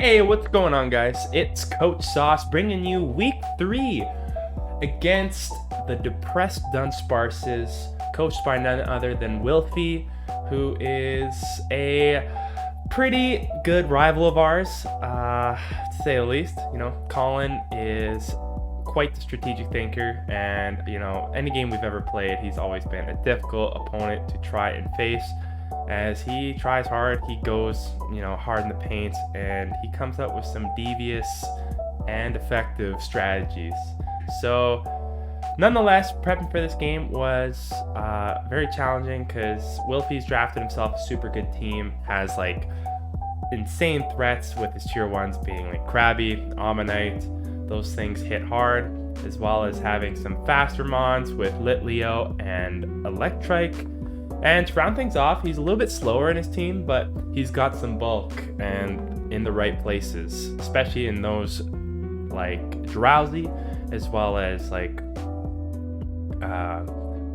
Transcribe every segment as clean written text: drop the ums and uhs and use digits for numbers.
Hey, what's going on, guys? It's Coach Sauce bringing you week 3 against the depressed DUNSPARCES, coached by none other than Wilfie, who is a pretty good rival of ours, to say the least. You know, Colin is quite the strategic thinker, and any game we've ever played, he's always been a difficult opponent to try and face. As he tries hard, he goes, hard in the paint, and he comes up with some devious and effective strategies. So, nonetheless, prepping for this game was very challenging because Wilfie's drafted himself a super good team, has like insane threats with his tier 1s being like Krabby, Ammonite. Those things hit hard, as well as having some faster mons with Litleo and Electrike. And to round things off, he's a little bit slower in his team, but he's got some bulk and in the right places, especially in those like Drowsy, as well as like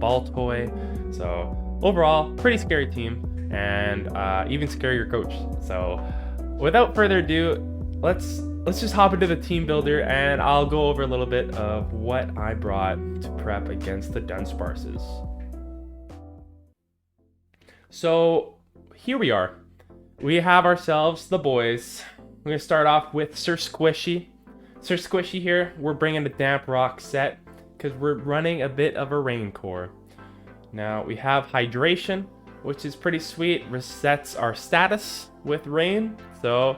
Ball Toy. So overall, pretty scary team, and even scarier coach. So without further ado, let's just hop into the team builder, and I'll go over a little bit of what I brought to prep against the DUNSPARCES. So here we are. We have ourselves the boys. We're going to start off with Sir Squishy. Sir Squishy here, we're bringing a Damp Rock set because we're running a bit of a Rain Core. Now we have Hydration, which is pretty sweet. Resets our status with Rain. So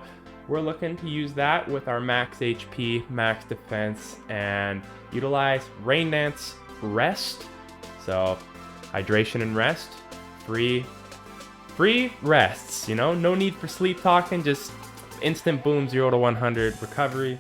we're looking to use that with our max HP, max defense, and utilize Rain Dance, Rest. So Hydration and Rest. Free rests, no need for sleep talking, just instant boom, 0 to 100 recovery.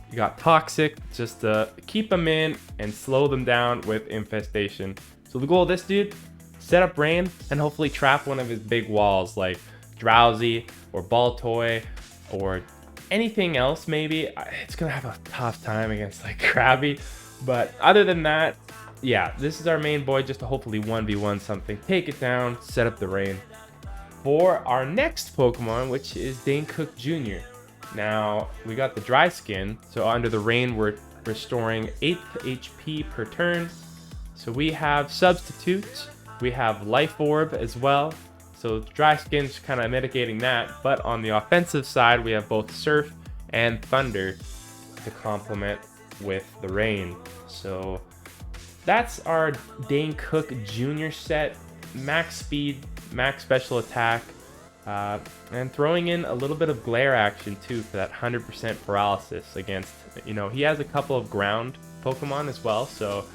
You got Toxic, just to keep them in and slow them down with Infestation. So the goal of this dude, set up Rain and hopefully trap one of his big walls like Drowsy or Ball Toy or anything else maybe. It's gonna have a tough time against like Krabby, but other than that, yeah, this is our main boy, just to hopefully 1v1 something, take it down, set up the Rain. For our next Pokemon, which is Dancook Jr. Now, we got the Dry Skin, so under the Rain, we're restoring 8 HP per turn. So we have Substitute, we have Life Orb as well. So Dry Skin's kind of mitigating that, but on the offensive side, we have both Surf and Thunder to complement with the Rain. So that's our Dancook Jr. set. Max speed, max special attack, and throwing in a little bit of glare action too for that 100% paralysis against, he has a couple of ground Pokemon as well, so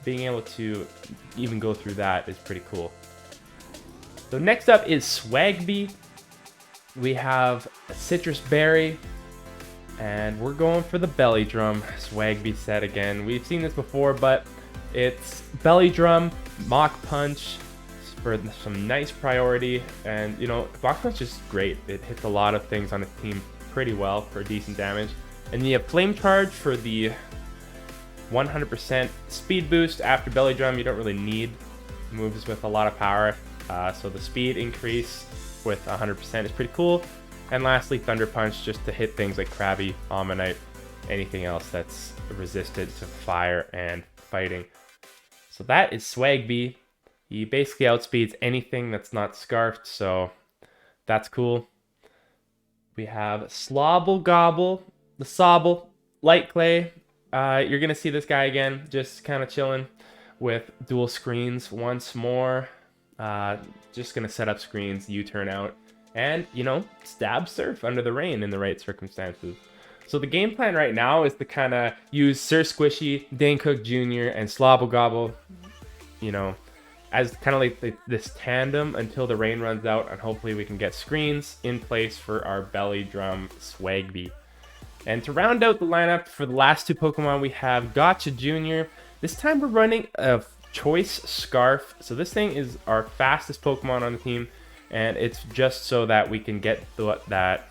being able to even go through that is pretty cool. So next up is Swagby. We have a Citrus Berry, and we're going for the Belly Drum Swagby set again. We've seen this before, but it's Belly Drum, Mach Punch, for some nice priority, and Mach Punch is great. It hits a lot of things on its team pretty well for decent damage. And you have Flame Charge for the 100% speed boost. After Belly Drum, you don't really need moves with a lot of power, so the speed increase with 100% is pretty cool. And lastly, Thunder Punch, just to hit things like Krabby, Ammonite, anything else that's resistant to fire and fighting. So that is Swagby. He basically outspeeds anything that's not scarfed, so that's cool. We have Slobble Gobble, the Sobble, Light Clay. You're going to see this guy again, just kind of chilling with dual screens once more. Just going to set up screens, U-turn out, and, stab Surf under the Rain in the right circumstances. So the game plan right now is to kind of use Sir Squishy, Dancook Jr., and Slobble Gobble, as kind of like this tandem until the Rain runs out, and hopefully we can get screens in place for our Belly Drum Swagby. And to round out the lineup for the last 2 Pokemon, we have Gotcha Jr. This time we're running a Choice Scarf. So this thing is our fastest Pokemon on the team, and it's just so that we can get that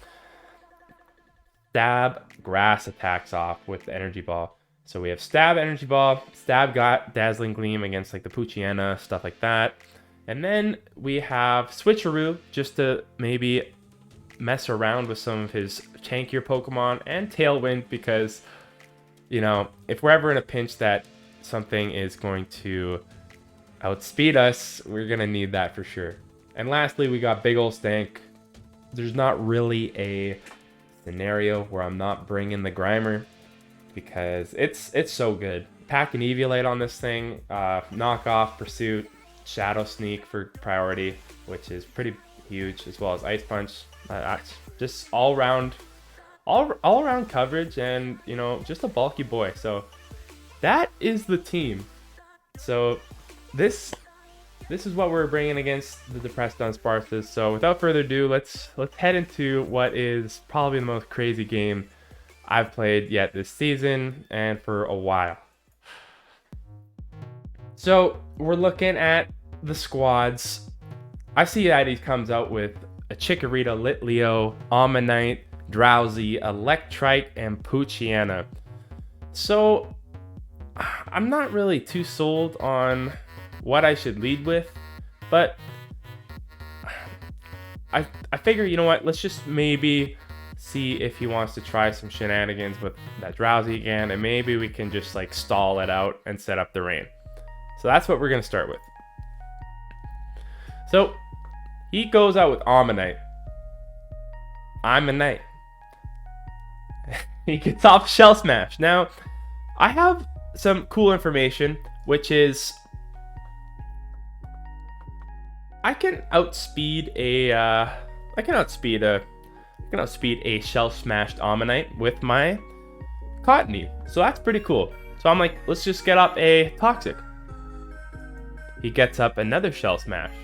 Stab Grass attacks off with the Energy Ball. So we have Stab Energy Ball, Stab got Dazzling Gleam against like the Poochyena, stuff like that. And then we have Switcheroo, just to maybe mess around with some of his tankier Pokemon and Tailwind because, you know, if we're ever in a pinch that something is going to outspeed us, we're going to need that for sure. And lastly, we got Big Ol' Stank. There's not really a scenario where I'm not bringing the Grimer because it's so good. Pack an Eviolite on this thing, knock off, Pursuit, Shadow Sneak for priority, which is pretty huge, as well as Ice Punch. Just all around coverage, and you know, just a bulky boy. So that is the team. So this is what we're bringing against the depressed DUNSPARCES. So without further ado, let's head into what is probably the most crazy game I've played yet this season and for a while. So we're looking at the squads. I see that he comes out with a Chikorita, Litleo, Ammonite, Drowsy, Electrike, and Poochyena. So I'm not really too sold on what I should lead with, but I figure, you know what, let's just maybe see if he wants to try some shenanigans with that Drowsy again, and maybe we can just like stall it out and set up the rain. So that's what we're going to start with. So he goes out with Ammonite. Ammonite. He gets off Shell Smash. Now, I have some cool information, which is I can outspeed a Shell Smashed Ammonite with my Cottonee. So that's pretty cool. So I'm like, let's just get up a Toxic. He gets up another Shell Smash,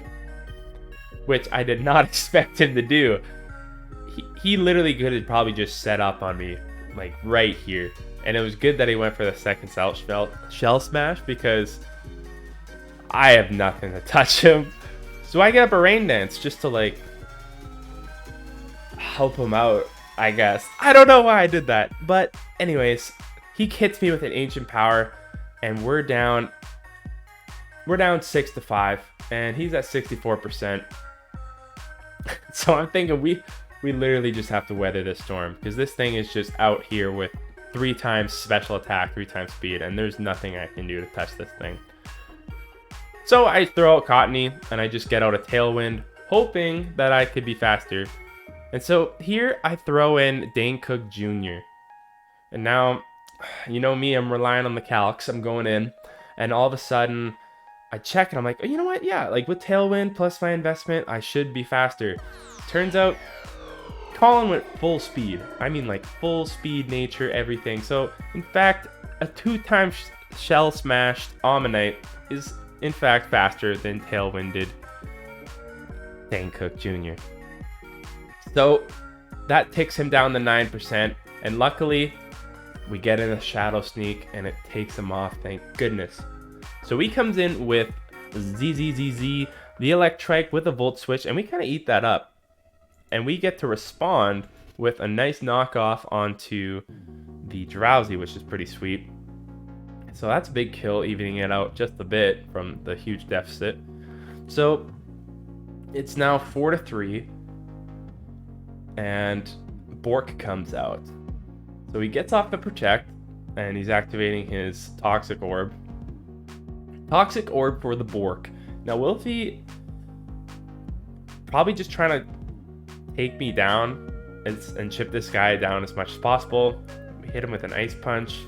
which I did not expect him to do. He literally could have probably just set up on me, like right here. And it was good that he went for the second Shell Smash because I have nothing to touch him. So I get up a Rain Dance just to like help him out, I guess. I don't know why I did that. But anyways, he hits me with an Ancient Power and we're down 6-5 and he's at 64%. So I'm thinking we literally just have to weather this storm because this thing is just out here with 3 times special attack, 3 times speed, and there's nothing I can do to touch this thing. So I throw out Cottonee and I just get out a Tailwind, hoping that I could be faster. And so here I throw in Dane Cook Jr. And now, you know me, I'm relying on the calcs. I'm going in, and all of a sudden I check and I'm like, oh, you know what? Yeah, like with Tailwind plus my investment, I should be faster. Turns out Colin went full speed. I mean like full speed, nature, everything. So in fact, a 2-time Shell Smashed Ammonite is in fact faster than Tailwinded Dane Cook Jr. So that ticks him down to 9%, and luckily we get in a Shadow Sneak and it takes him off, thank goodness. So he comes in with ZZZZ, the Electrike with a Volt Switch, and we kind of eat that up. And we get to respond with a nice knockoff onto the Drowsy, which is pretty sweet. So that's a big kill, evening it out just a bit from the huge deficit. So it's now 4-3, and Bork comes out. So he gets off the Protect, and he's activating his Toxic Orb. Toxic Orb for the Bork. Now Wilfie probably just trying to take me down and chip this guy down as much as possible. We hit him with an Ice Punch.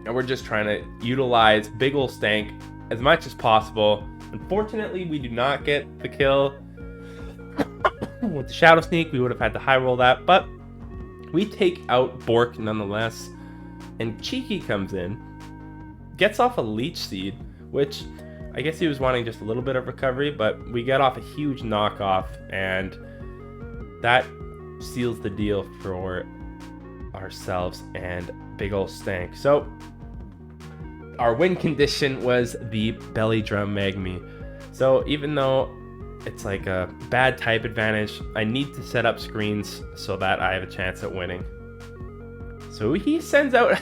And we're just trying to utilize Big Ol' Stank as much as possible. Unfortunately, we do not get the kill. With the Shadow Sneak, we would have had to high roll that, but we take out Bork nonetheless. And Cheeky comes in, gets off a Leech Seed, which I guess he was wanting just a little bit of recovery, but we get off a huge knockoff, and that seals the deal for ourselves and Big Ol' Stank. So our win condition was the Belly Drum Magby. So even though it's like a bad type advantage, I need to set up screens so that I have a chance at winning. So he sends out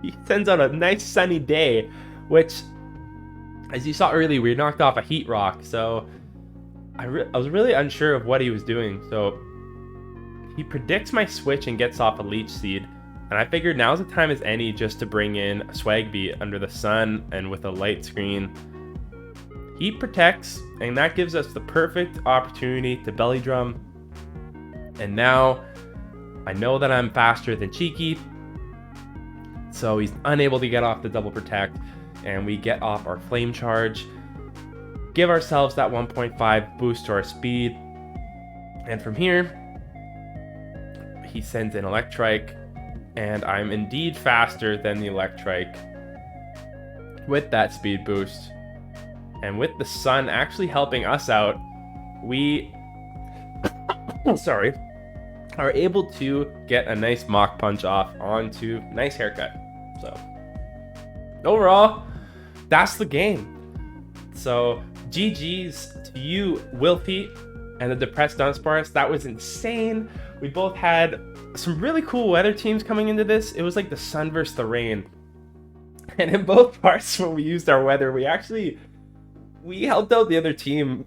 a nice sunny day, which, as you saw earlier, we knocked off a Heat Rock. So I was really unsure of what he was doing. So he predicts my switch and gets off a Leech Seed. And I figured now's the time as any just to bring in a Swagby under the sun and with a light screen. He protects, and that gives us the perfect opportunity to belly drum. And now I know that I'm faster than Jkkayy, so he's unable to get off the double protect, and we get off our flame charge, give ourselves that 1.5 boost to our speed, and from here he sends in Electrike, and I'm indeed faster than the Electrike with that speed boost. And with the sun actually helping us out, we are able to get a nice Mach Punch off onto nice haircut. So overall, that's the game. So GG's to you, Wilfy, and the Depressed Dunsparce. That was insane. We both had some really cool weather teams coming into this. It was like the sun versus the rain. And in both parts when we used our weather, we helped out the other team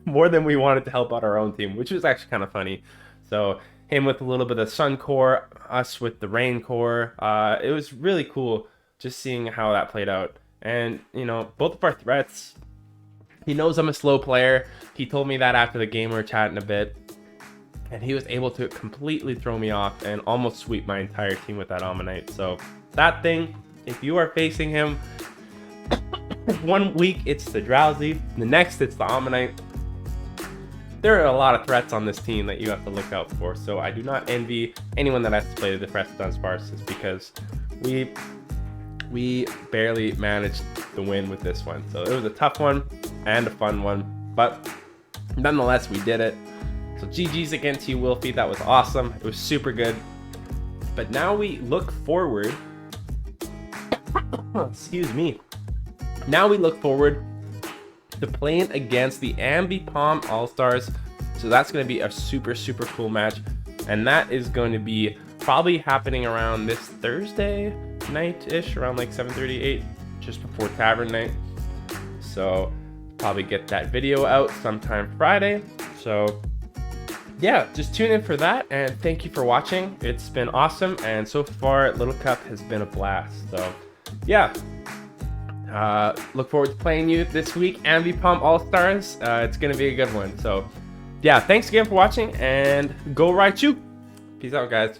more than we wanted to help out our own team, which was actually kind of funny. So him with a little bit of sun core, us with the rain core. It was really cool just seeing how that played out. And, you know, both of our threats, he knows I'm a slow player. He told me that after the game. We were chatting a bit. And he was able to completely throw me off and almost sweep my entire team with that Ammonite. So that thing, if you are facing him, 1 week it's the Drowsy, the next it's the Ammonite. There are a lot of threats on this team that you have to look out for. So I do not envy anyone that has to play the Depressed Dunsparces, because we barely managed the win with this one. So it was a tough one and a fun one, but nonetheless we did it. So GG's again to you, Wilfy. That was awesome. It was super good. But now we look forward. Excuse me. Now we look forward to playing against the Ambipom All-Stars. So that's going to be a super, super cool match. And that is going to be probably happening around this Thursday night-ish, around like 7:38, just before Tavern Night. So probably get that video out sometime Friday. So yeah, just tune in for that, and thank you for watching. It's been awesome, and so far Little Cup has been a blast. So yeah, look forward to playing you this week, Ambipom All-Stars. It's gonna be a good one. So yeah, thanks again for watching, and go Raichu. Peace out, guys.